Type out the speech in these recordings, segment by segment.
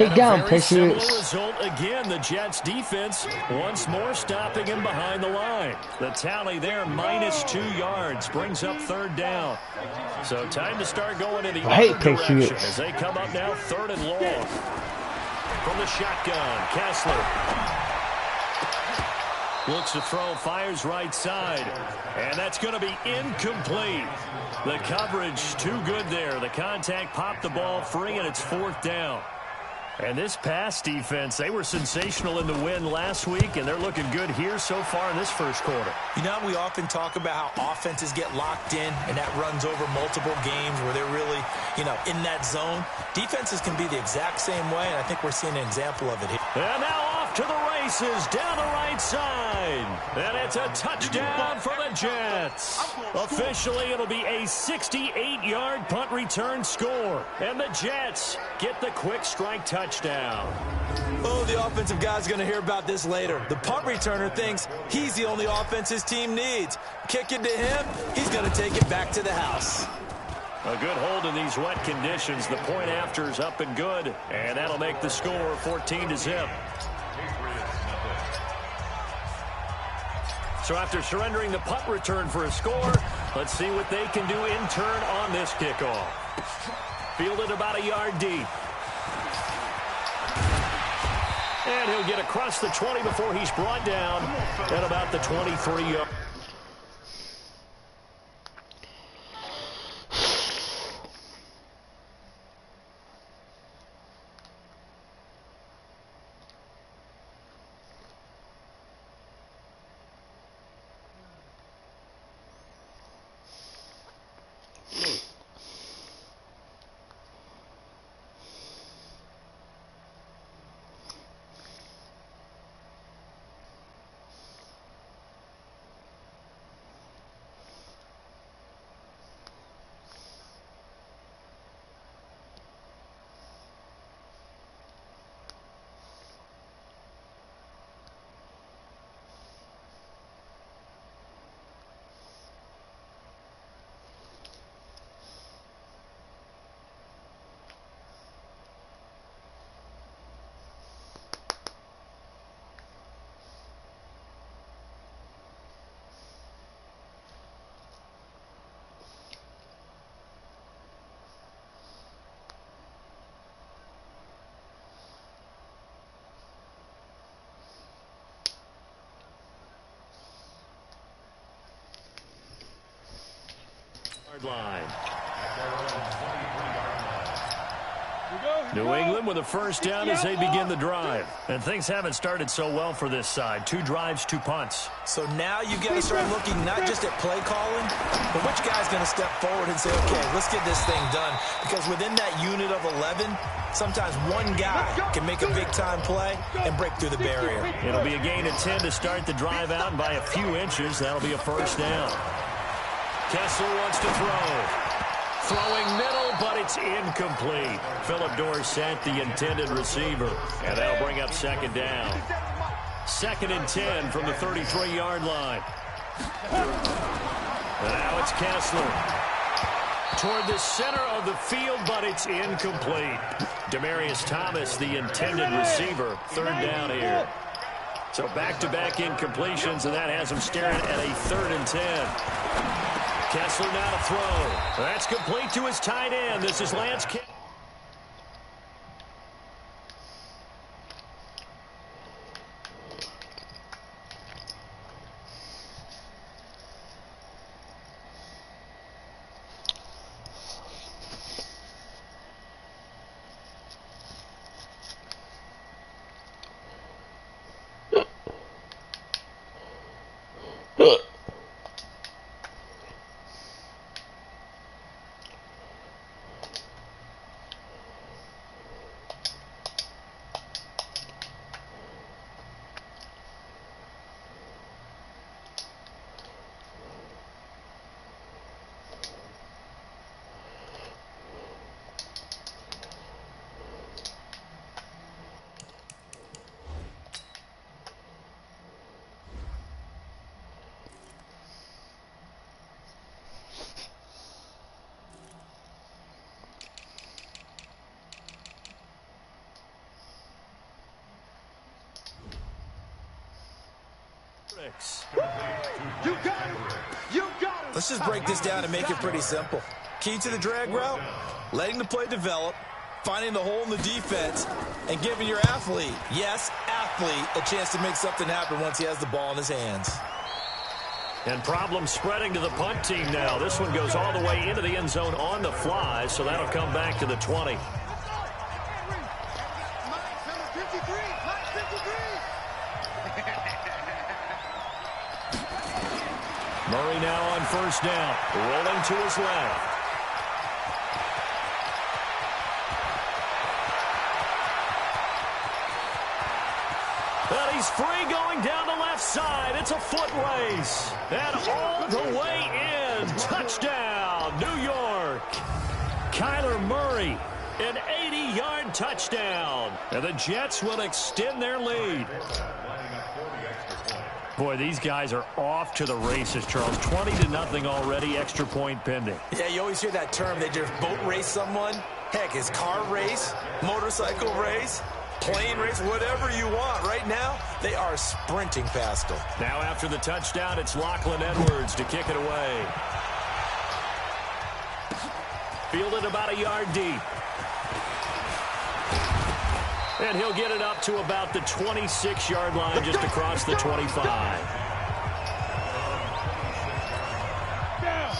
Get down, Patriots. Similar result again. The Jets defense once more stopping him behind the line. The tally there, -2 yards, brings up 3rd down. So time to start going in the other direction as they come up now 3rd and long. From the shotgun, Kessler looks to throw, fires right side, and that's going to be incomplete. The coverage too good there. The contact popped the ball free, and it's 4th down. And this pass defense, they were sensational in the win last week, and they're looking good here so far in this first quarter. You know, we often talk about how offenses get locked in, and that runs over multiple games where they're really, in that zone. Defenses can be the exact same way, and I think we're seeing an example of it here. And now off to the races down the right side. And it's a touchdown for the Jets. Officially, it'll be a 68-yard punt return score. And the Jets get the quick strike touchdown. Oh, the offensive guy's going to hear about this later. The punt returner thinks he's the only offense his team needs. Kick it to him, he's going to take it back to the house. A good hold in these wet conditions. The point after is up and good. And that'll make the score 14-0. So after surrendering the punt return for a score, let's see what they can do in turn on this kickoff. Fielded about a yard deep. And he'll get across the 20 before he's brought down at about the 23-yard. Line. New England with a first down as they begin the drive. And things haven't started so well for this side. 2 drives, 2 punts. So now you got to start looking not just at play calling, but which guy's going to step forward and say, okay, let's get this thing done. Because within that unit of 11, sometimes one guy can make a big-time play and break through the barrier. It'll be a gain of 10 to start the drive out, and by a few inches, that'll be a first down. Kessler wants to throw. Throwing middle, but it's incomplete. Phillip Dorsett, the intended receiver. And that'll bring up 2nd down. 2nd and 10 from the 33-yard line. And now it's Kessler. Toward the center of the field, but it's incomplete. Demaryius Thomas, the intended receiver. 3rd down here. So back-to-back incompletions, and that has him staring at a 3rd and 10. Kessler now to throw. That's complete to his tight end. This is Lance Kidd. You got it. You got it. Let's just break this down and make it pretty simple. Key to the drag route, letting the play develop, finding the hole in the defense, and giving your athlete, yes, athlete, a chance to make something happen once he has the ball in his hands. And problems spreading to the punt team now. This one goes all the way into the end zone on the fly, so that'll come back to the 20. Murray now on first down, rolling to his left. And he's free going down the left side. It's a foot race. And all the way in. Touchdown, New York. Kyler Murray, an 80-yard touchdown. And the Jets will extend their lead. Boy, these guys are off to the races, Charles. 20-0 already, extra point pending. Yeah, you always hear that term. They just boat race someone. Heck, it's car race, motorcycle race, plane race, whatever you want. Right now, they are sprinting past them. Now after the touchdown, it's Lachlan Edwards to kick it away. Fielded about a yard deep. And he'll get it up to about the 26-yard line, just across the 25.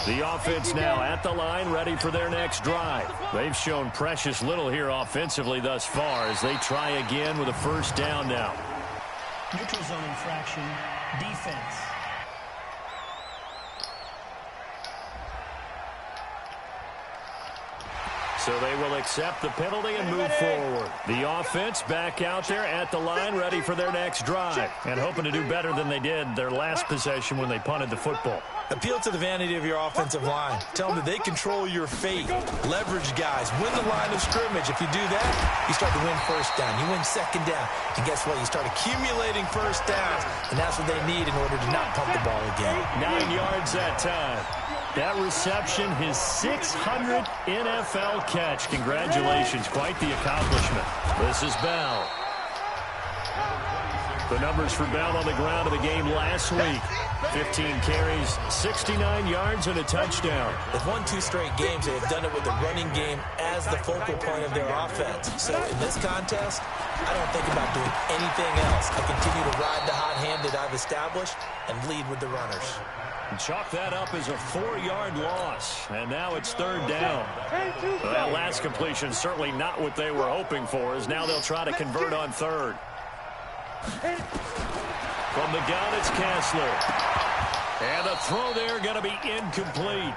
The offense now at the line, ready for their next drive. They've shown precious little here offensively thus far as they try again with a first down now. Neutral zone infraction, defense. So they will accept the penalty and move forward. The offense back out there at the line, ready for their next drive, and hoping to do better than they did their last possession when they punted the football. Appeal to the vanity of your offensive line. Tell them that they control your fate. Leverage guys. Win the line of scrimmage. If you do that, you start to win first down. You win second down. And guess what? You start accumulating first downs, and that's what they need in order to not pump the ball again. 9 yards that time. That reception, his 600th NFL catch. Congratulations. Quite the accomplishment. This is Bell. The numbers for Bell on the ground of the game last week. 15 carries, 69 yards, and a touchdown. They've won 2 straight games. They have done it with the running game as the focal point of their offense. So in this contest, I don't think about doing anything else. I continue to ride the hot hand that I've established and lead with the runners. And chalk that up as a 4-yard loss. And now it's third down. Well, that last completion certainly not what they were hoping for, as now they'll try to convert on third. From the gun, it's Kessler. And the throw there going to be incomplete.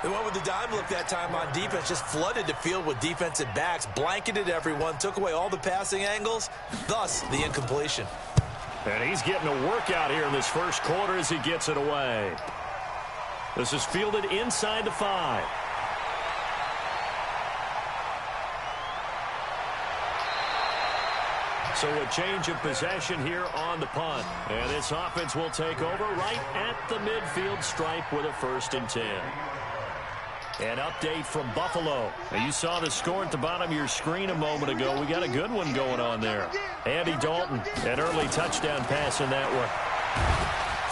They went with the dime look that time on defense, just flooded the field with defensive backs, blanketed everyone, took away all the passing angles, thus the incompletion. And he's getting a workout here in this first quarter as he gets it away. This is fielded inside the 5. So a change of possession here on the punt. And this offense will take over right at the midfield stripe with a 1st and 10. An update from Buffalo. Now you saw the score at the bottom of your screen a moment ago. We got a good one going on there. Andy Dalton, an early touchdown pass in that one.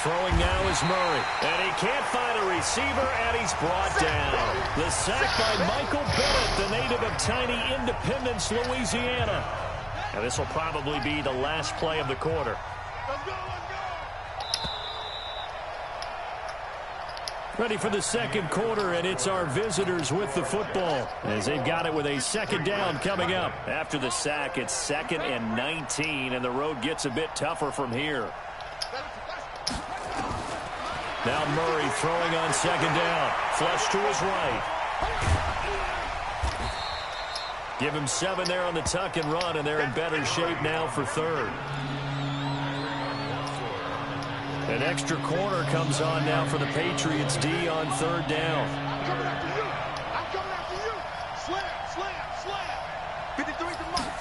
Throwing now is Murray. And he can't find a receiver, and he's brought down. The sack by Michael Bennett, the native of tiny Independence, Louisiana. And this will probably be the last play of the quarter. Ready for the second quarter, and it's our visitors with the football as they've got it with a second down coming up. After the sack, it's 2nd and 19, and the road gets a bit tougher from here. Now Murray throwing on second down. Flush to his right. Give him 7 there on the tuck and run, and they're in better shape now for third. An extra corner comes on now for the Patriots D on third down. I'm coming after you. I'm coming after you. Slam. 53 to Mike.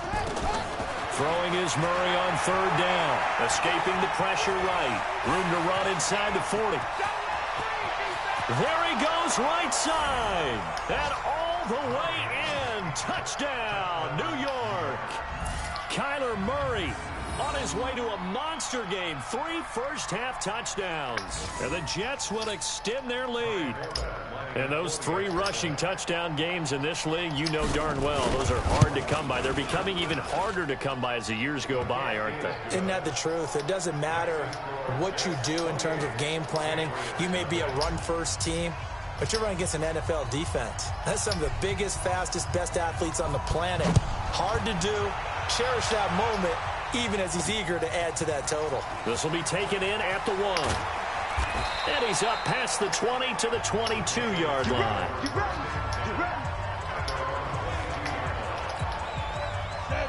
Throwing is Murray on third down. Escaping the pressure right. Room to run inside the 40. There he goes right side. And all the way in. Touchdown, New York. Kyler Murray on his way to a monster game. 3 first-half touchdowns. And the Jets will extend their lead. And those 3 rushing touchdown games in this league, you know darn well, those are hard to come by. They're becoming even harder to come by as the years go by, aren't they? Isn't that the truth? It doesn't matter what you do in terms of game planning. You may be a run-first team, but you're running against an NFL defense. That's some of the biggest, fastest, best athletes on the planet. Hard to do. Cherish that moment, even as he's eager to add to that total. This will be taken in at the 1. And he's up past the 20 to the 22-yard line.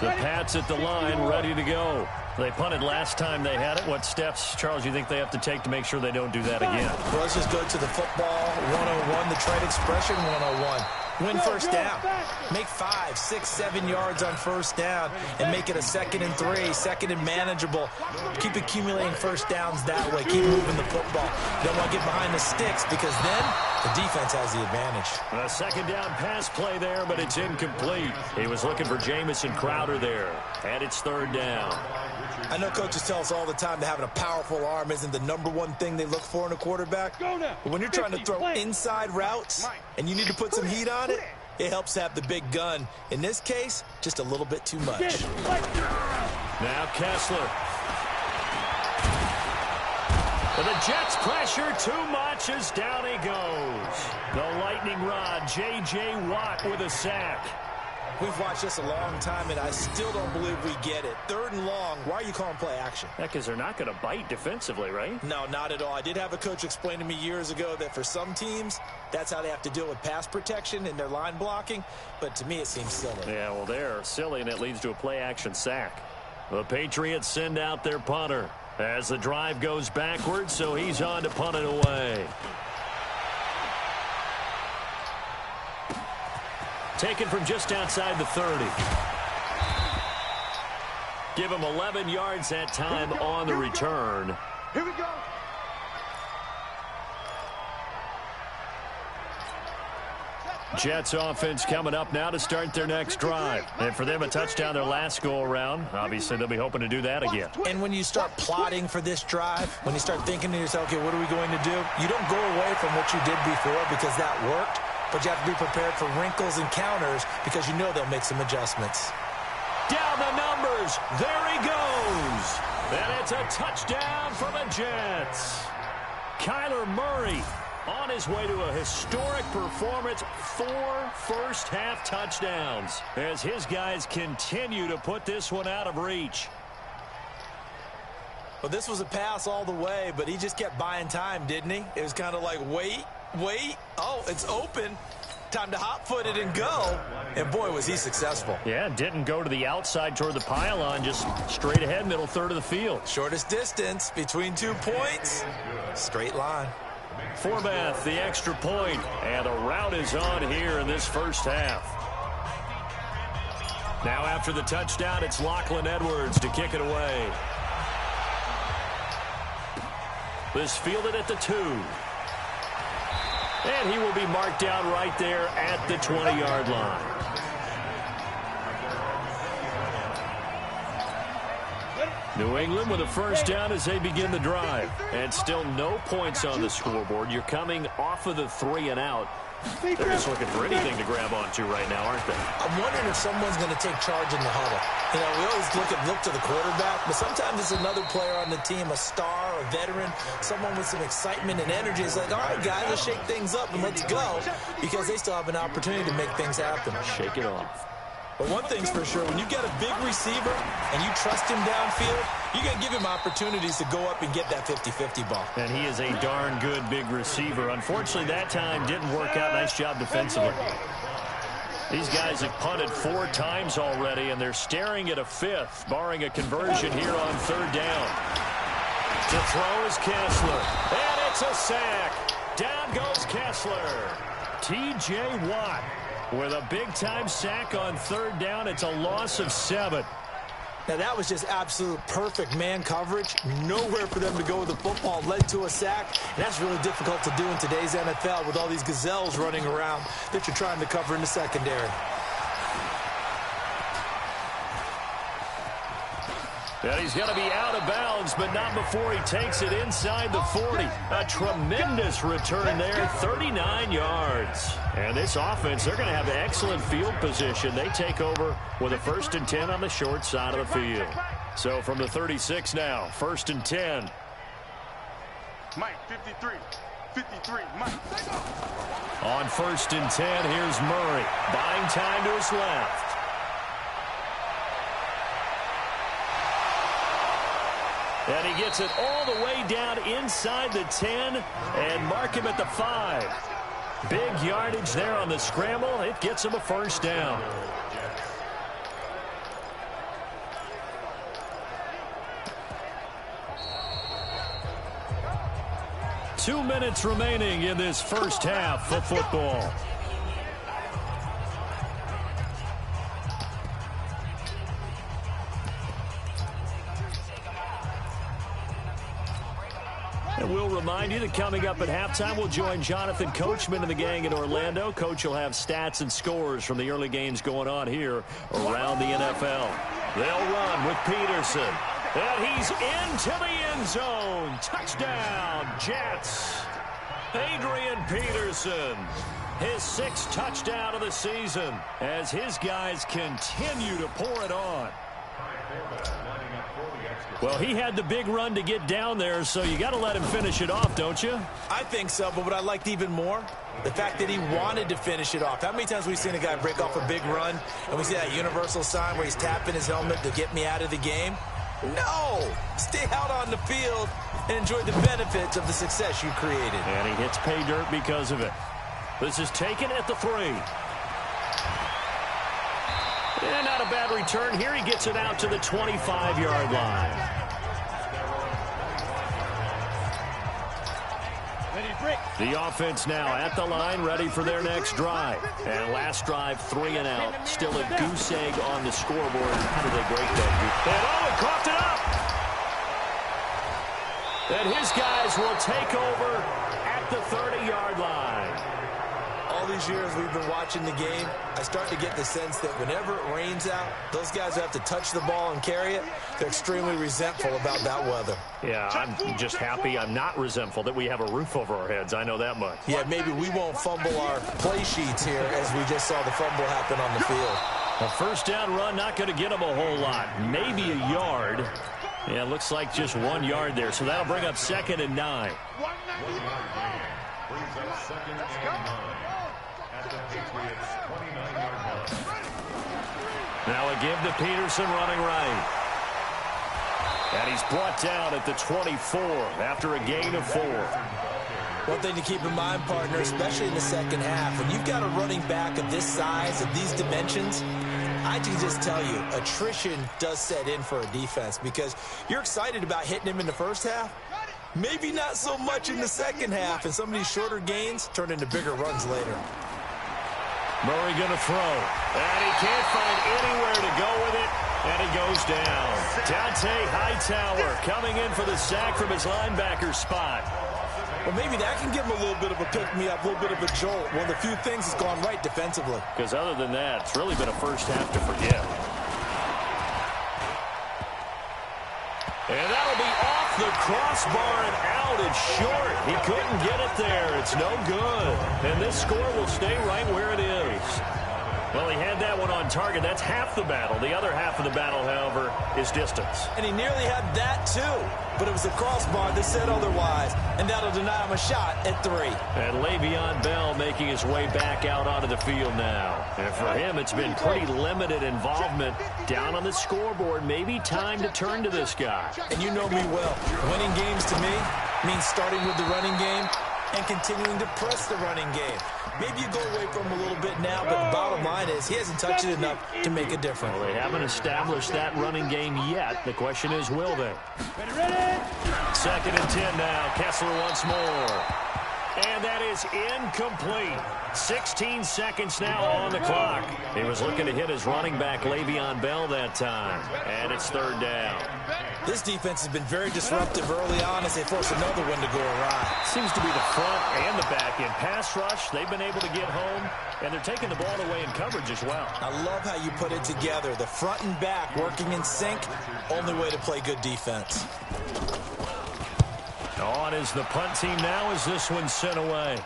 The Pats at the line, ready to go. They punted last time they had it. What steps, Charles, do you think they have to take to make sure they don't do that again? Well, let's just go to the football 101, the trade expression 101. Win first down. Make 5, 6, 7 yards on first down and make it a 2nd and 3, 2nd and manageable. Keep accumulating first downs that way. Keep moving the football. You don't want to get behind the sticks because then the defense has the advantage. A 2nd down pass play there, but it's incomplete. He was looking for Jamison Crowder there. And it's 3rd down. I know coaches tell us all the time that having a powerful arm isn't the #1 thing they look for in a quarterback. But when you're trying to throw inside routes and you need to put some heat on it, it helps to have the big gun. In this case, just a little bit too much. Now Kessler. But the Jets pressure too much as down he goes. The lightning rod, J.J. Watt with a sack. We've watched this a long time, and I still don't believe we get it. 3rd and long. Why are you calling play action? Yeah, because they're not going to bite defensively, right? No, not at all. I did have a coach explain to me years ago that for some teams, that's how they have to deal with pass protection and their line blocking. But to me, it seems silly. Yeah, well, they're silly, and it leads to a play action sack. The Patriots send out their punter as the drive goes backwards, so he's on to punt it away. Taken from just outside the 30. Give him 11 yards that time on the return. Here we go. Jets offense coming up now to start their next drive. And for them, a touchdown their last go-around. Obviously, they'll be hoping to do that again. And when you start plotting for this drive, when you start thinking to yourself, okay, what are we going to do? You don't go away from what you did before because that worked. But you have to be prepared for wrinkles and counters because you know they'll make some adjustments. Down the numbers. There he goes. And it's a touchdown for the Jets. Kyler Murray on his way to a historic performance. 4 first-half touchdowns as his guys continue to put this one out of reach. Well, this was a pass all the way, but he just kept buying time, didn't he? It was kind of like, wait. Oh, it's open. Time to hot-foot it and go. And, boy, was he successful. Yeah, didn't go to the outside toward the pylon, just straight ahead, middle third of the field. Shortest distance between 2 points. Straight line. Forbath, the extra point, and the route is on here in this first half. Now after the touchdown, it's Lachlan Edwards to kick it away. This fielded at the 2. And he will be marked down right there at the 20-yard line. New England with a first down as they begin the drive. And still no points on the scoreboard. You're coming off of the 3 and out. They're just looking for anything to grab onto right now, aren't they? I'm wondering if someone's going to take charge in the huddle. You know, we always look to the quarterback, but sometimes it's another player on the team, a star, a veteran, someone with some excitement and energy. It's like, all right, guys, let's shake things up and let's go, because they still have an opportunity to make things happen. Shake it off. But one thing's for sure, when you get a big receiver and you trust him downfield, you got to give him opportunities to go up and get that 50-50 ball. And he is a darn good big receiver. Unfortunately, that time didn't work out. Nice job defensively. These guys have punted 4 times already, and they're staring at a 5th, barring a conversion here on 3rd down. To throw is Kessler, and it's a sack. Down goes Kessler. T.J. Watt with a big-time sack on 3rd down. It's a loss of 7. Now, that was just absolute perfect man coverage. Nowhere for them to go with the football. Led to a sack. And that's really difficult to do in today's NFL with all these gazelles running around that you're trying to cover in the secondary. And he's going to be out of bounds, but not before he takes it inside the 40. A tremendous return there, 39 yards. And this offense, they're going to have excellent field position. They take over with a 1st and 10 on the short side of the field. So from the 36 now, 1st and 10. Mike, 53. 53, Mike. On 1st and 10, here's Murray. Buying time to his left. And he gets it all the way down inside the 10 and mark him at the 5. Big yardage there on the scramble. It gets him a 1st down. Two minutes remaining in this first half of football. And we'll remind you that coming up at halftime, we'll join Jonathan Coachman and the gang in Orlando. Coach will have stats and scores from the early games going on here around the NFL. They'll run with Peterson. And he's into the end zone. Touchdown, Jets. Adrian Peterson, his 6th touchdown of the season as his guys continue to pour it on. Well, he had the big run to get down there, so you got to let him finish it off, don't you? I think so, but what I liked even more, the fact that he wanted to finish it off. How many times have we seen a guy break off a big run, and we see that universal sign where he's tapping his helmet to get me out of the game? No! Stay out on the field and enjoy the benefits of the success you created. And he hits pay dirt because of it. This is taken at the 3. And not a bad return here. He gets it out to the 25-yard line. The offense now at the line, ready for their next drive. And last drive, 3 and out. Still a goose egg on the scoreboard. How did they break that? And he coughed it up. And his guys will take over at the 30-yard line. All these years we've been watching the game, I start to get the sense that whenever it rains out, those guys who have to touch the ball and carry it, they're extremely resentful about that weather. Yeah, I'm just happy I'm not resentful that we have a roof over our heads. I know that much. Yeah, maybe we won't fumble our play sheets here as we just saw the fumble happen on the field. A 1st down run, not going to get them a whole lot. Maybe a yard. Yeah, it looks like just 1 yard there. So that'll bring up 2nd and 9. Now a give to Peterson running right. And he's brought down at the 24 after a gain of 4. One thing to keep in mind, partner, especially in the second half, when you've got a running back of this size, of these dimensions, I can just tell you, attrition does set in for a defense because you're excited about hitting him in the first half. Maybe not so much in the second half, and some of these shorter gains turn into bigger runs later. Murray going to throw, and he can't find anywhere to go with it, and he goes down. Dante Hightower coming in for the sack from his linebacker spot. Well, maybe that can give him a little bit of a pick-me-up, a little bit of a jolt. One of the few things that's gone right defensively. Because other than that, it's really been a first half to forget. And that'll be off the crossbar and out. It's short. He couldn't get it there. It's no good. And this score will stay right where it is. Well, he had that one on target. That's half the battle. The other half of the battle, however, is distance. And he nearly had that, too. But it was a crossbar that said otherwise. And that'll deny him a shot at 3. And Le'Veon Bell making his way back out onto the field now. And for him, it's been pretty limited involvement down on the scoreboard. Maybe time to turn to this guy. And you know me well. Winning games to me means starting with the running game and continuing to press the running game. Maybe you go away from him a little bit now, but the bottom line is he hasn't touched it enough to make a difference. Well, they haven't established that running game yet. The question is, will they? Ready. 2nd and 10 now. Kessler once more. And that is incomplete. 16 seconds now on the clock. He was looking to hit his running back, Le'Veon Bell, that time. And it's third down. This defense has been very disruptive early on as they force another one to go awry. Seems to be the front and the back end. Pass rush, they've been able to get home, and they're taking the ball away in coverage as well. I love how you put it together. The front and back working in sync, only way to play good defense. On is the punt team now as this one's sent away.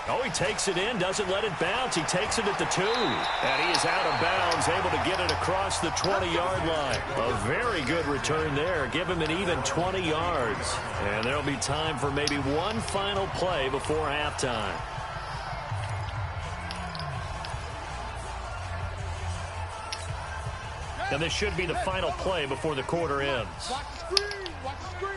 Oh, he takes it in, doesn't let it bounce. He takes it at the 2. And he is out of bounds, able to get it across the 20-yard line. A very good return there. Give him an even 20 yards. And there'll be time for maybe one final play before halftime. And this should be the final play before the quarter ends. Watch the screen. Watch the screen.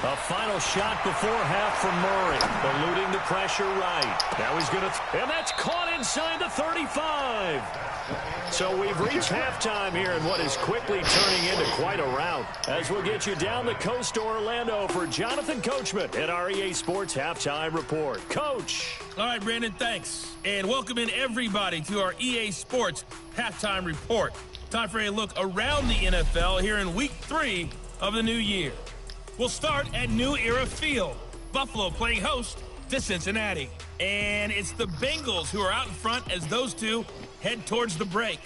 A final shot before half from Murray. Eluding the pressure right. Now he's going to... And that's caught inside the 35. So we've reached halftime here in what is quickly turning into quite a rout. As we'll get you down the coast to Orlando for Jonathan Coachman at our EA Sports Halftime Report. Coach. All right, Brandon, thanks. And welcome in everybody to our EA Sports Halftime Report. Time for a look around the NFL here in Week 3 of the new year. We'll start at New Era Field. Buffalo playing host to Cincinnati. And it's the Bengals who are out in front as those two head towards the break.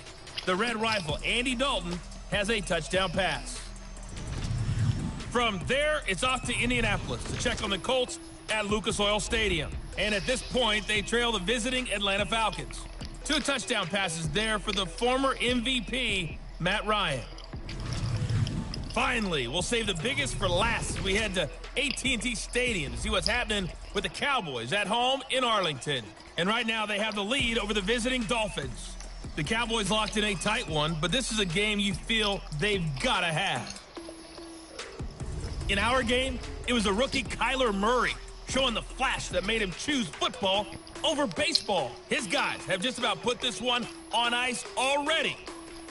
The Red Rifle, Andy Dalton, has a touchdown pass. From there, it's off to Indianapolis to check on the Colts at Lucas Oil Stadium. And at this point, they trail the visiting Atlanta Falcons. 2 touchdown passes there for the former MVP, Matt Ryan. Finally, we'll save the biggest for last as we head to AT&T Stadium to see what's happening with the Cowboys at home in Arlington. And right now, they have the lead over the visiting Dolphins. The Cowboys locked in a tight one, but this is a game you feel they've got to have. In our game, it was the rookie Kyler Murray showing the flash that made him choose football over baseball. His guys have just about put this one on ice already.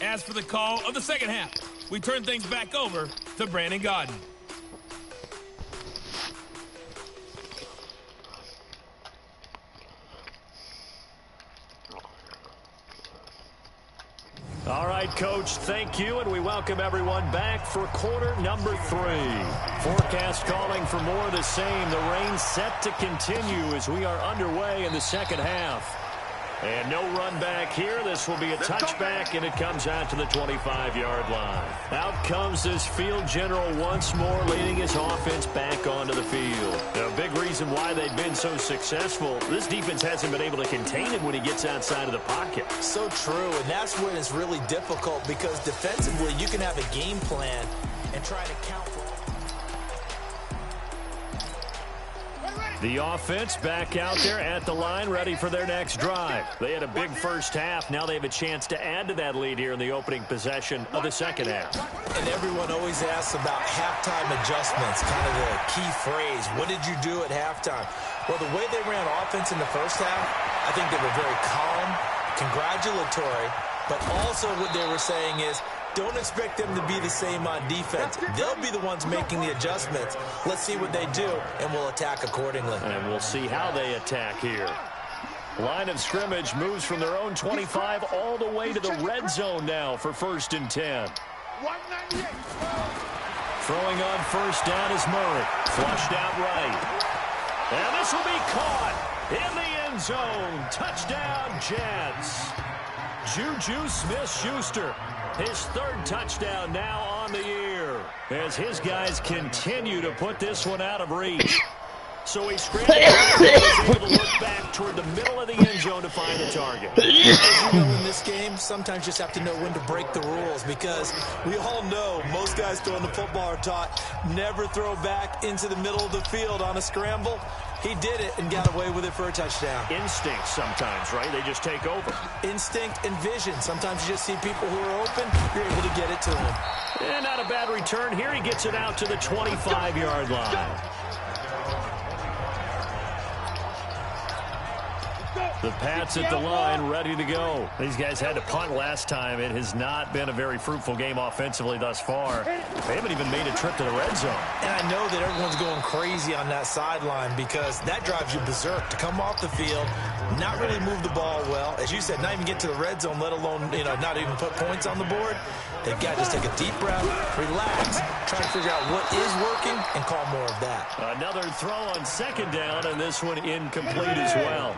As for the call of the second half, we turn things back over to Brandon Gaudin. All right, Coach, thank you, and we welcome everyone back for quarter number 3. Forecast calling for more of the same. The rain set to continue as we are underway in the second half. And no run back here. This will be a touchback, and it comes out to the 25-yard line. Out comes this field general once more, leading his offense back onto the field. A big reason why they've been so successful, this defense hasn't been able to contain him when he gets outside of the pocket. So true, and that's when it's really difficult because defensively you can have a game plan and try to count. The offense back out there at the line, ready for their next drive. They had a big first half. Now they have a chance to add to that lead here in the opening possession of the second half. And everyone always asks about halftime adjustments, kind of the key phrase. What did you do at halftime? Well, the way they ran offense in the first half, I think they were very calm, congratulatory, but also what they were saying is, don't expect them to be the same on defense. They'll be the ones making the adjustments. Let's see what they do, and we'll attack accordingly. And we'll see how they attack here. Line of scrimmage moves from their own 25 all the way to the red zone now for 1st and 10. 198. Throwing on first down is Murray. Flushed out right. And this will be caught in the end zone. Touchdown, Jets. Juju Smith-Schuster. His 3rd touchdown now on the year as his guys continue to put this one out of reach. So he scrambled and was able to look back toward the middle of the end zone to find the target. As you know, in this game, sometimes you just have to know when to break the rules because we all know most guys throwing the football are taught never throw back into the middle of the field on a scramble. He did it and got away with it for a touchdown. Instinct sometimes, right? They just take over. Instinct and vision. Sometimes you just see people who are open, you're able to get it to them. And not a bad return here. He gets it out to the 25-yard line. The Pats at the line, ready to go. These guys had to punt last time. It has not been a very fruitful game offensively thus far. They haven't even made a trip to the red zone. And I know that everyone's going crazy on that sideline because that drives you berserk to come off the field, not really move the ball well. As you said, not even get to the red zone, let alone, not even put points on the board. They've got to just take a deep breath, relax, try to figure out what is working, and call more of that. Another throw on second down, and this one incomplete as well.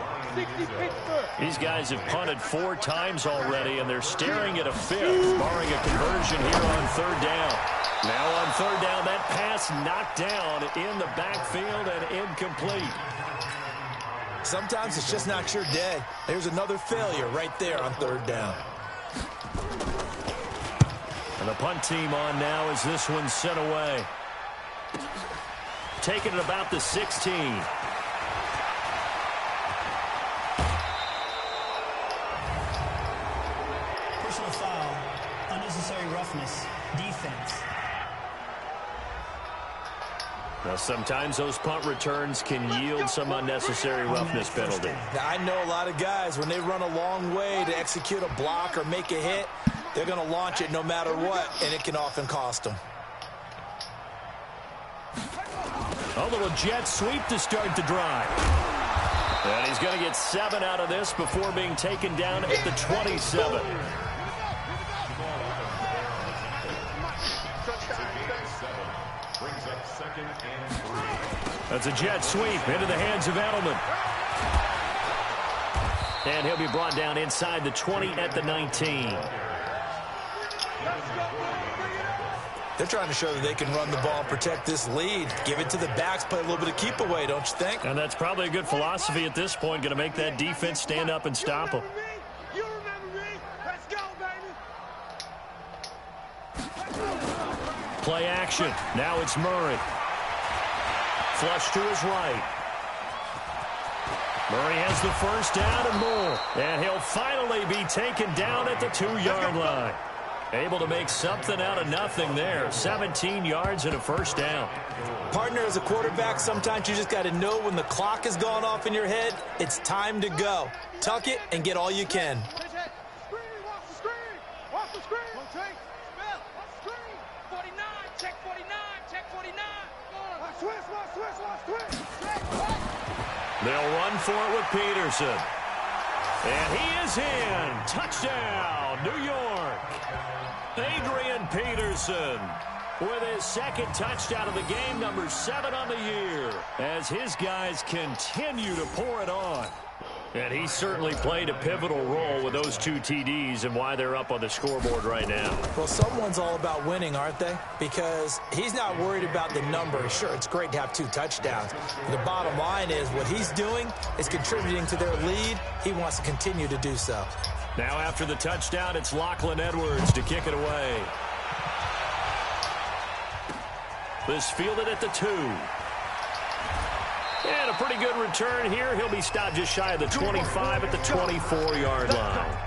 These guys have punted 4 times already, and they're staring at a 5th, barring a conversion here on third down. Now on third down, that pass knocked down in the backfield and incomplete. Sometimes it's just not your day. There's another failure right there on third down. And the punt team on now as this one's sent away. Taking it about the 16. Personal foul, unnecessary roughness, defense. Now, sometimes those punt returns can yield some unnecessary roughness penalty. Now, I know a lot of guys, when they run a long way to execute a block or make a hit, they're going to launch it no matter what, and it can often cost them. A little jet sweep to start the drive. And he's going to get 7 out of this before being taken down at the 27. That's a jet sweep into the hands of Edelman. And he'll be brought down inside the 20 at the 19. They're trying to show that they can run the ball and protect this lead. Give it to the backs, play a little bit of keep away, don't you think? And that's probably a good philosophy at this point, going to make that defense stand up and stop them. You remember me. Let's go, baby. Play action. Now it's Murray. Flush to his right. Murray has the first down and more. And he'll finally be taken down at the 2-yard line. Able to make something out of nothing there. 17 yards and a first down. Partner, as a quarterback, sometimes you just got to know when the clock has gone off in your head, it's time to go. Tuck it and get all you can. Screen, watch the screen. Watch the screen. Watch the screen. 49, check 49, check 49. Watch twist. They'll run for it with Peterson. And he is in. Touchdown, New York. Adrian Peterson with his second touchdown of the game, number 7 on the year, as his guys continue to pour it on. And he certainly played a pivotal role with those 2 TDs and why they're up on the scoreboard right now. Well, someone's all about winning, aren't they? Because he's not worried about the number. Sure, it's great to have 2 touchdowns. The bottom line is what he's doing is contributing to their lead. He wants to continue to do so. Now after the touchdown, it's Lachlan Edwards to kick it away. This fielded at the 2. And a pretty good return here. He'll be stopped just shy of the 25 at the 24-yard line.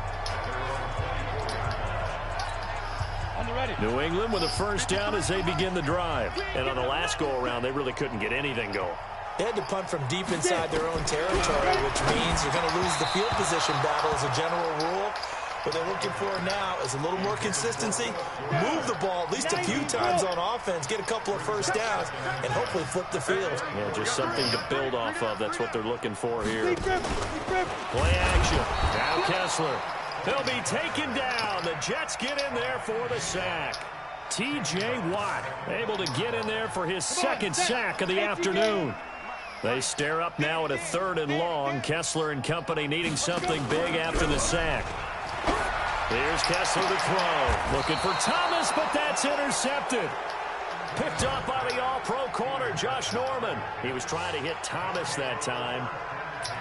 New England with a first down as they begin the drive. And on the last go-around, they really couldn't get anything going. They had to punt from deep inside their own territory, which means you're going to lose the field position battle as a general rule. What they're looking for now is a little more consistency, move the ball at least a few times on offense, get a couple of first downs, and hopefully flip the field. Yeah, just something to build off of. That's what they're looking for here. Play action. Now Kessler. He'll be taken down. The Jets get in there for the sack. T.J. Watt able to get in there for his second sack of the afternoon. They stare up now at a 3rd and long. Kessler and company needing something big after the sack. Here's Kessler to throw. Looking for Thomas, but that's intercepted. Picked up by the all-pro corner, Josh Norman. He was trying to hit Thomas that time.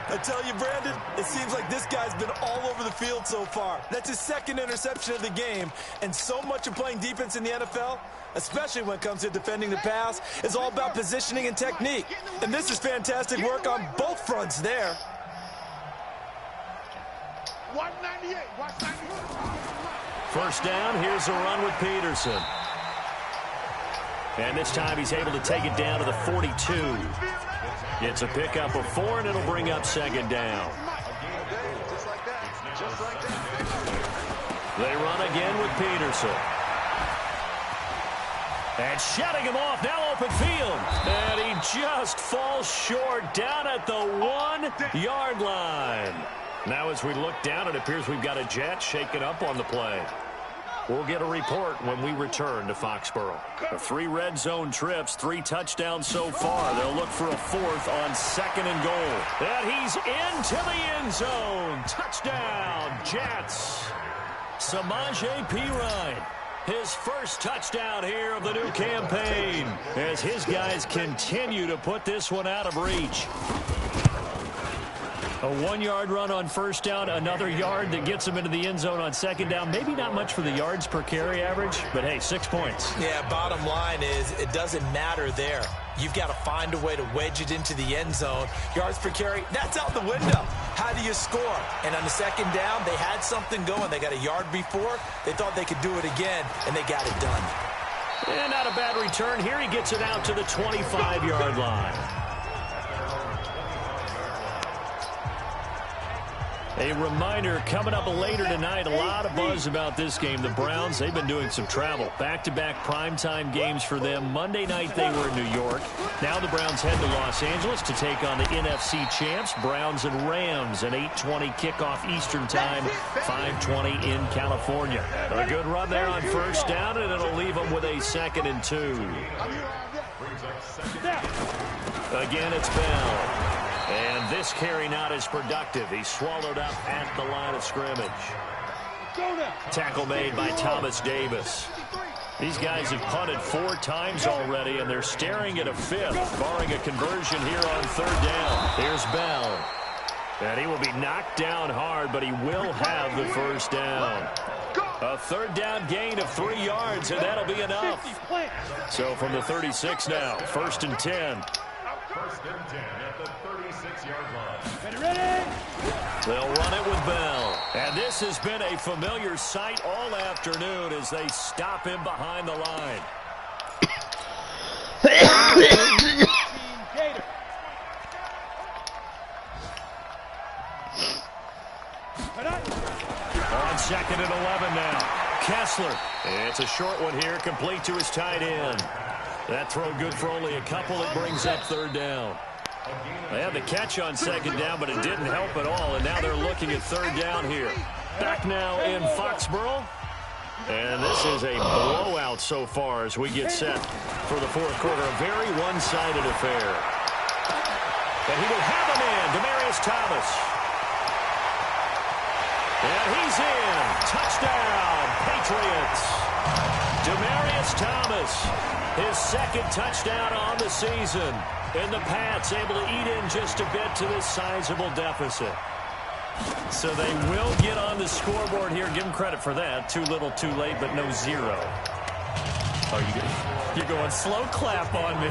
I tell you, Brandon, it seems like this guy's been all over the field so far. That's his 2nd interception of the game. And so much of playing defense in the NFL, especially when it comes to defending the pass, is all about positioning and technique. And this is fantastic work on both fronts there. 198. First down, here's a run with Peterson. And this time he's able to take it down to the 42. It's a pickup of 4, and it'll bring up 2nd down. They run again with Peterson. And shutting him off, now open field. And he just falls short down at the 1-yard line. Now as we look down, it appears we've got a Jet shaken up on the play. We'll get a report when we return to Foxborough. 3 red zone trips, 3 touchdowns so far. They'll look for a 4th on 2nd and goal. And he's into the end zone. Touchdown, Jets. Samaje Perine. His first touchdown here of the new campaign as his guys continue to put this one out of reach. A 1-yard run on first down, another yard that gets him into the end zone on 2nd down. Maybe not much for the yards per carry average, but hey, 6 points. Yeah, bottom line is it doesn't matter there. You've got to find a way to wedge it into the end zone. Yards per carry, that's out the window. How do you score? And on the 2nd down, they had something going. They got a yard before. They thought they could do it again, and they got it done. And not a bad return here. He gets it out to the 25-yard line. A reminder, coming up later tonight, a lot of buzz about this game. The Browns, they've been doing some travel. Back-to-back primetime games for them. Monday night they were in New York. Now the Browns head to Los Angeles to take on the NFC champs, Browns and Rams. An 8:20 kickoff Eastern time, 5:20 in California. A good run there on first down, and it'll leave them with a 2nd and 2. Again, it's Bell. And this carry not as productive. He's swallowed up at the line of scrimmage. Tackle made by Thomas Davis. These guys have punted 4 times already, and they're staring at a 5th, barring a conversion here on 3rd down. Here's Bell. And he will be knocked down hard, but he will have the first down. A 3rd down gain of 3 yards, and that'll be enough. So from the 36 now, 1st and 10. 1st and 10 at the 36-yard line. Ready? They'll run it with Bell. And this has been a familiar sight all afternoon as they stop him behind the line. On 2nd and 11 now. Kessler. It's a short one here, complete to his tight end. That throw good for only a couple. It brings up 3rd down. They had the catch on 2nd down, but it didn't help at all, and now they're looking at 3rd down here. Back now in Foxborough. And this is a blowout so far as we get set for the 4th quarter. A very one-sided affair. And he will have him in, Demaryius Thomas. And he's in. Touchdown, Patriots. Demaryius Thomas, his 2nd touchdown on the season. And the Pats able to eat in just a bit to this sizable deficit. So they will get on the scoreboard here. Give them credit for that. Too little, too late, but no 0. Oh, you're going slow clap on me.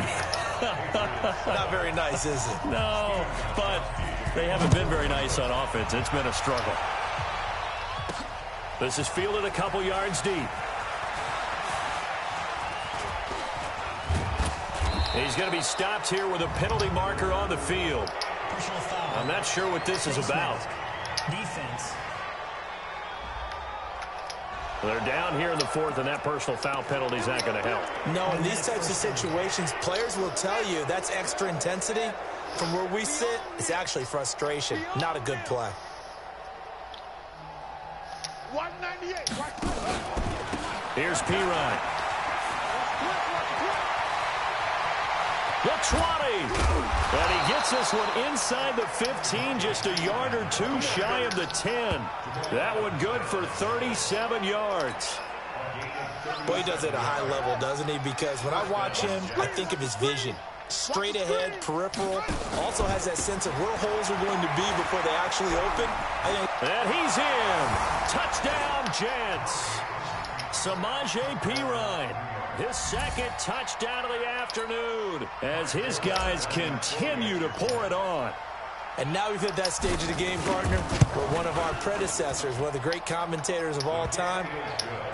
Not very nice, is it? No, but they haven't been very nice on offense. It's been a struggle. This is fielded a couple yards deep. He's going to be stopped here with a penalty marker on the field. Personal foul. I'm not sure what this is about. Defense. They're down here in the 4th, and that personal foul penalty is not going to help. No, in these types of situations, players will tell you that's extra intensity. From where we sit, it's actually frustration. Not a good play. 198. Here's Perine. The 20. And he gets this one inside the 15, just a yard or 2 shy of the 10. That one good for 37 yards. Boy, he does it at a high level, doesn't he? Because when I watch him, I think of his vision. Straight ahead, peripheral. Also has that sense of where holes are going to be before they actually open. And he's in. Touchdown, Jets. Samaje Perine. His 2nd touchdown of the afternoon as his guys continue to pour it on. And now we've hit that stage of the game, partner, where one of our predecessors, one of the great commentators of all time,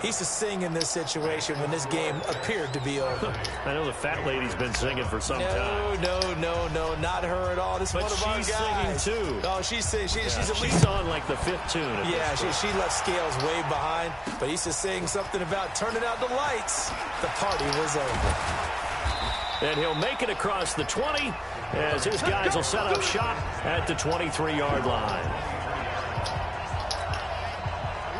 he used to sing in this situation when this game appeared to be over. I know the fat lady's been singing for some time. No, not her at all. This is one of our guys. But she's singing, too. Oh, she's singing. She's on, like, the 5th tune. Yeah, she left Scales way behind, but he used to sing something about turning out the lights. The party was over. And he'll make it across the 20 as his guys will set up shop at the 23-yard line.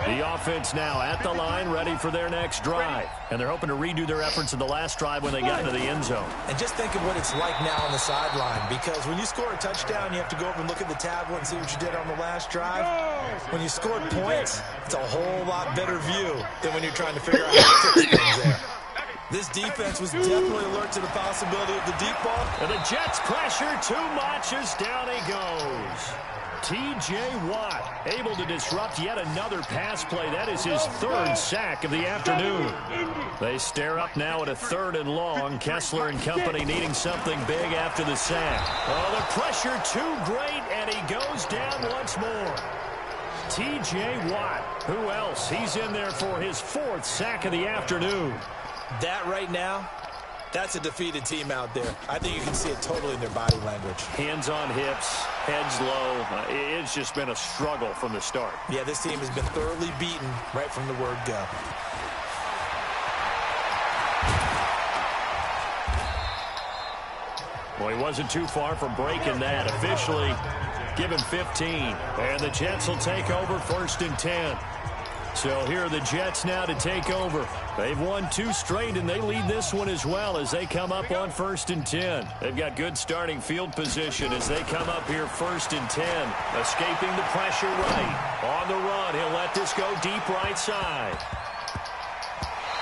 The offense now at the line, ready for their next drive. And they're hoping to redo their efforts in the last drive when they got into the end zone. And just think of what it's like now on the sideline, because when you score a touchdown, you have to go over and look at the tablet and see what you did on the last drive. When you scored points, it's a whole lot better view than when you're trying to figure out how to fix things there. This defense was definitely alert to the possibility of the deep ball. And the Jets pressure too much as down he goes. T.J. Watt able to disrupt yet another pass play. That is his 3rd sack of the afternoon. They stare up now at a 3rd and long. Kessler and company needing something big after the sack. Oh, the pressure too great, and he goes down once more. T.J. Watt, who else? He's in there for his 4th sack of the afternoon. That right now, that's a defeated team out there. I think you can see it totally in their body language. Hands on hips, heads low. It's just been a struggle from the start. Yeah, this team has been thoroughly beaten right from the word go. Well, he wasn't too far from breaking that. Officially, give him 15. And the Jets will take over 1st and 10. So here are the Jets now to take over. They've won 2 straight, and they lead this one as well as they come up on 1st and 10. They've got good starting field position as they come up here 1st and 10. Escaping the pressure right. On the run, he'll let this go deep right side.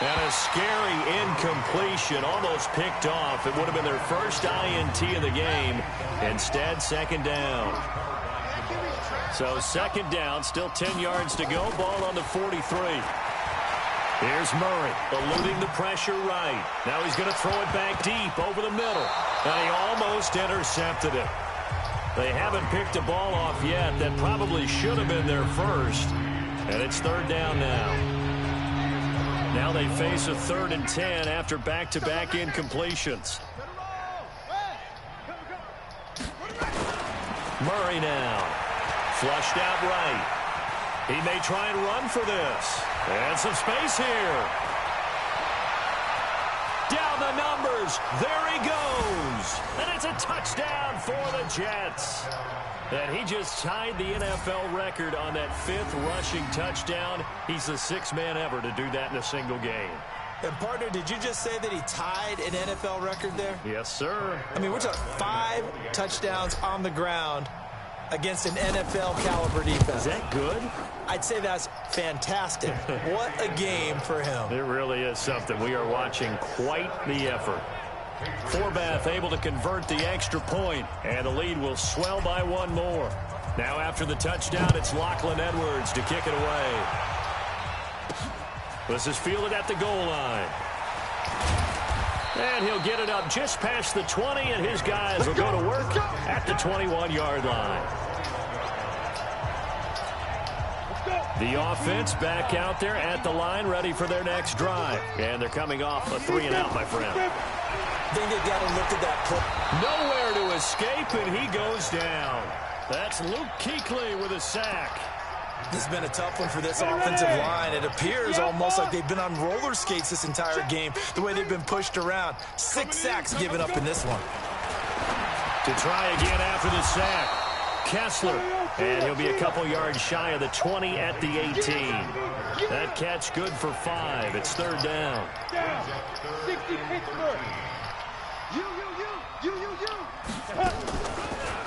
And a scary incompletion, almost picked off. It would have been their first INT of the game. Instead, 2nd down. So 2nd down, still 10 yards to go. Ball on the 43. Here's Murray, eluding the pressure right. Now he's going to throw it back deep over the middle. And he almost intercepted it. They haven't picked a ball off yet. That probably should have been their first. And it's 3rd down now. Now they face a 3rd and 10 after back-to-back incompletions. Murray now. Flushed out right. He may try and run for this. And some space here. Down the numbers. There he goes. And it's a touchdown for the Jets. And he just tied the NFL record on that 5th rushing touchdown. He's the 6th man ever to do that in a single game. And, partner, did you just say that he tied an NFL record there? Yes, sir. I mean, we're talking 5 touchdowns on the ground against an NFL-caliber defense. Is that good? I'd say that's fantastic. What a game for him. It really is something. We are watching quite the effort. Forbath able to convert the extra point, and the lead will swell by 1 more. Now after the touchdown, it's Lachlan Edwards to kick it away. This is fielded at the goal line. And he'll get it up just past the 20, and his guys will go to work at the 21-yard line. The offense back out there at the line, ready for their next drive. And they're coming off a 3-and-out, my friend. I think they got to look at that play. Nowhere to escape, and he goes down. That's Luke Kuechly with a sack. This has been a tough one for this offensive line. It appears almost like they've been on roller skates this entire game, the way they've been pushed around. 6 sacks given up in this one. To try again after the sack, Kessler. And he'll be a couple yards shy of the 20 at the 18. That catch good for 5. It's 3rd down. 60 Pittsburgh. You.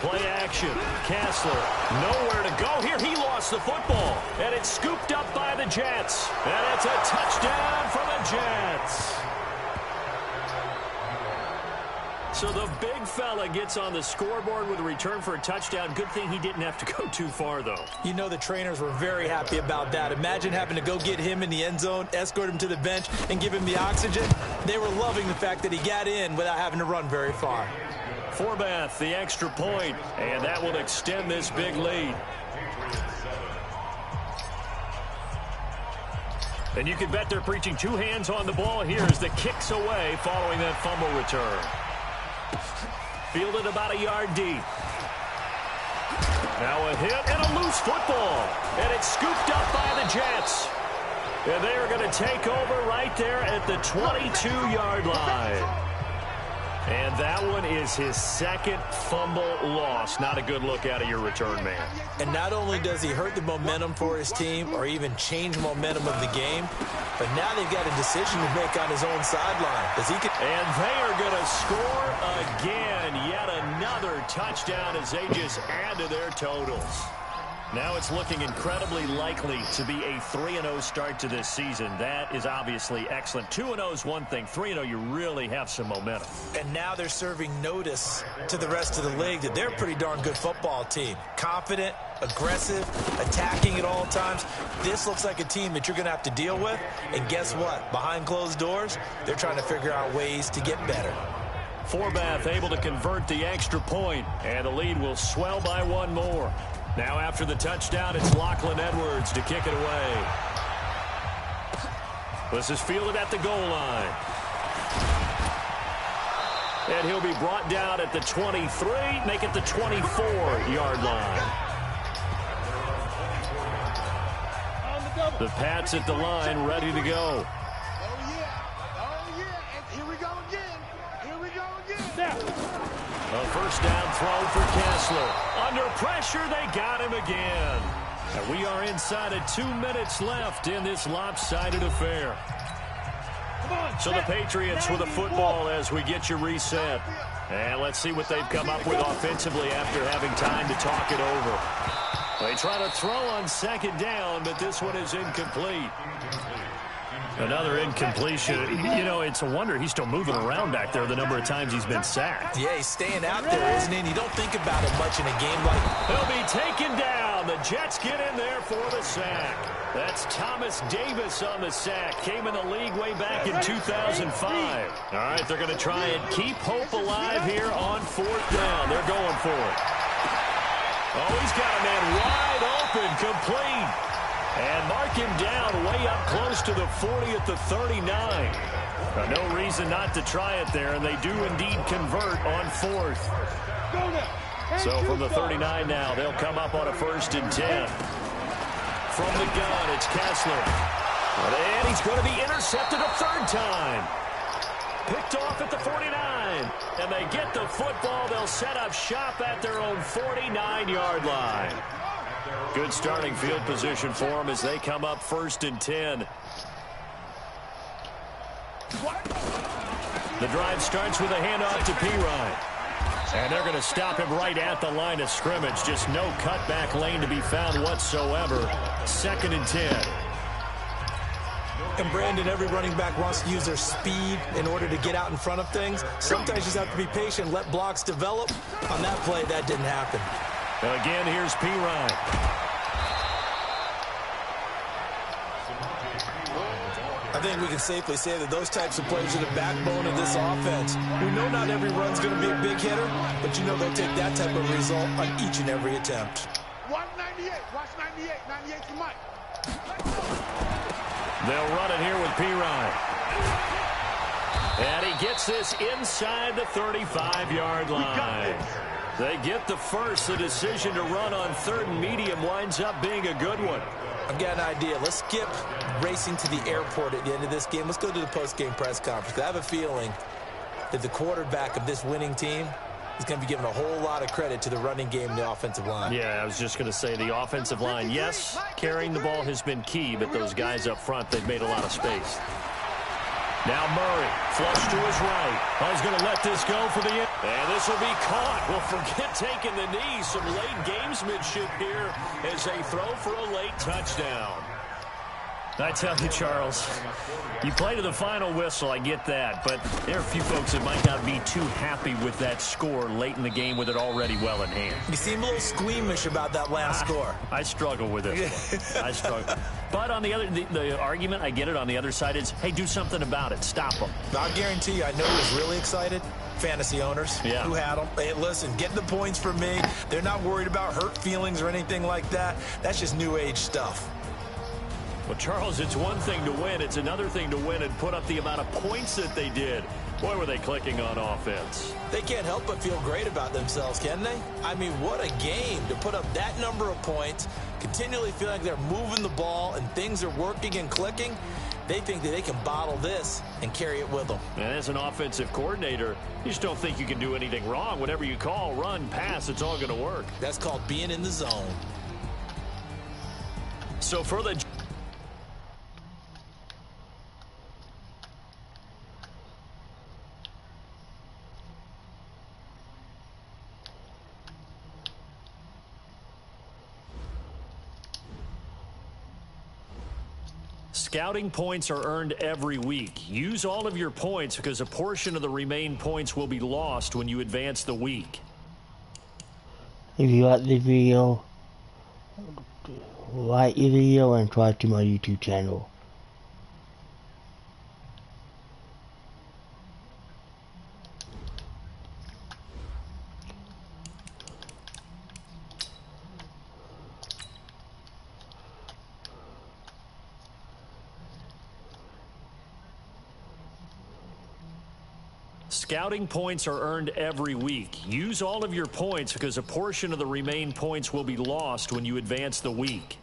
Play action. Kessler, nowhere to go here. He lost the football, and it's scooped up by the Jets. And it's a touchdown for the Jets. So the big fella gets on the scoreboard with a return for a touchdown. Good thing he didn't have to go too far, though. You know the trainers were very happy about that. Imagine having to go get him in the end zone, escort him to the bench, and give him the oxygen. They were loving the fact that he got in without having to run very far. Forbath, the extra point, and that will extend this big lead. And you can bet they're preaching two hands on the ball here as the kick's away following that fumble return. Fielded about a yard deep. Now a hit and a loose football. And it's scooped up by the Jets. And they are going to take over right there at the 22-yard line. And that one is his second fumble loss. Not a good look out of your return man. And not only does he hurt the momentum for his team or even change momentum of the game, but now they've got a decision to make on his own sideline. And they are going to score again. Yet another touchdown as they just add to their totals. Now it's looking incredibly likely to be a 3-0 start to this season. That is obviously excellent. 2-0 is one thing. 3-0, you really have some momentum. And now they're serving notice to the rest of the league that they're a pretty darn good football team. Confident, aggressive, attacking at all times. This looks like a team that you're going to have to deal with. And guess what? Behind closed doors, they're trying to figure out ways to get better. Forbath able to convert the extra point, and the lead will swell by one more. Now after the touchdown, it's Lachlan Edwards to kick it away. This is fielded at the goal line. And he'll be brought down at the 23, make it the 24-yard line. The Pats at the line, ready to go. A first down throw for Kessler. Under pressure, they got him again. And we are inside of 2 minutes left in this lopsided affair. So the Patriots with a football as we get you reset. And let's see what they've come up with offensively after having time to talk it over. They try to throw on second down, but this one is incomplete. Another incompletion. You know, it's a wonder he's still moving around back there the number of times he's been sacked. Yeah, he's staying out there, isn't he? And you don't think about it much in a game like... He'll be taken down. The Jets get in there for the sack. That's Thomas Davis on the sack. Came in the league way back in 2005. All right, they're going to try and keep hope alive here on fourth down. They're going for it. Oh, he's got a man wide open, complete. And mark him down way up close to the 40 at the 39. No reason not to try it there, and they do indeed convert on fourth. So from the 39 now, they'll come up on a 1st and 10. From the gun, it's Kessler. And he's going to be intercepted a third time. Picked off at the 49. And they get the football. They'll set up shop at their own 49-yard line. Good starting field position for them as they come up 1st and 10. The drive starts with a handoff to Pirine. And they're going to stop him right at the line of scrimmage. Just no cutback lane to be found whatsoever. 2nd and 10. And Brandon, every running back wants to use their speed in order to get out in front of things. Sometimes you just have to be patient, let blocks develop. On that play, that didn't happen. Again, here's Pirine. I think we can safely say that those types of plays are the backbone of this offense. We know not every run's going to be a big hitter, but you know they'll take that type of result on each and every attempt. Watch 98. Watch 98. 98 to Mike. They'll run it here with Pirine. And he gets this inside the 35-yard line. They get the first. The decision to run on 3rd and medium winds up being a good one. I've got an idea. Let's skip racing to the airport at the end of this game. Let's go to the post-game press conference. I have a feeling that the quarterback of this winning team is going to be given a whole lot of credit to the running game and the offensive line. Yeah, I was just going to say the offensive line, yes, carrying the ball has been key, but those guys up front, they've made a lot of space. Now Murray, flush to his right. Oh, he's going to let this go for the end. And this will be caught. Well, forget taking the knee. Some late gamesmanship here as they throw for a late touchdown. I tell you, Charles, you play to the final whistle, I get that, but there are a few folks that might not be too happy with that score late in the game with it already well in hand. You seem a little squeamish about that last score. I struggle with it. I struggle. But on the argument, I get it, on the other side is, hey, do something about it. Stop them. I'll guarantee you, I know who's really excited. Fantasy owners who had them. Hey, listen, get the points from me. They're not worried about hurt feelings or anything like that. That's just new age stuff. Well, Charles, it's one thing to win. It's another thing to win and put up the amount of points that they did. Boy, were they clicking on offense. They can't help but feel great about themselves, can they? I mean, what a game to put up that number of points, continually feel like they're moving the ball and things are working and clicking. They think that they can bottle this and carry it with them. And as an offensive coordinator, you just don't think you can do anything wrong. Whatever you call, run, pass, it's all going to work. That's called being in the zone. So for the scouting points are earned every week. Use all of your points because a portion of the remaining points will be lost when you advance the week. If you like the video, like the video and subscribe to my YouTube channel. Scouting points are earned every week. Use all of your points because a portion of the remaining points will be lost when you advance the week.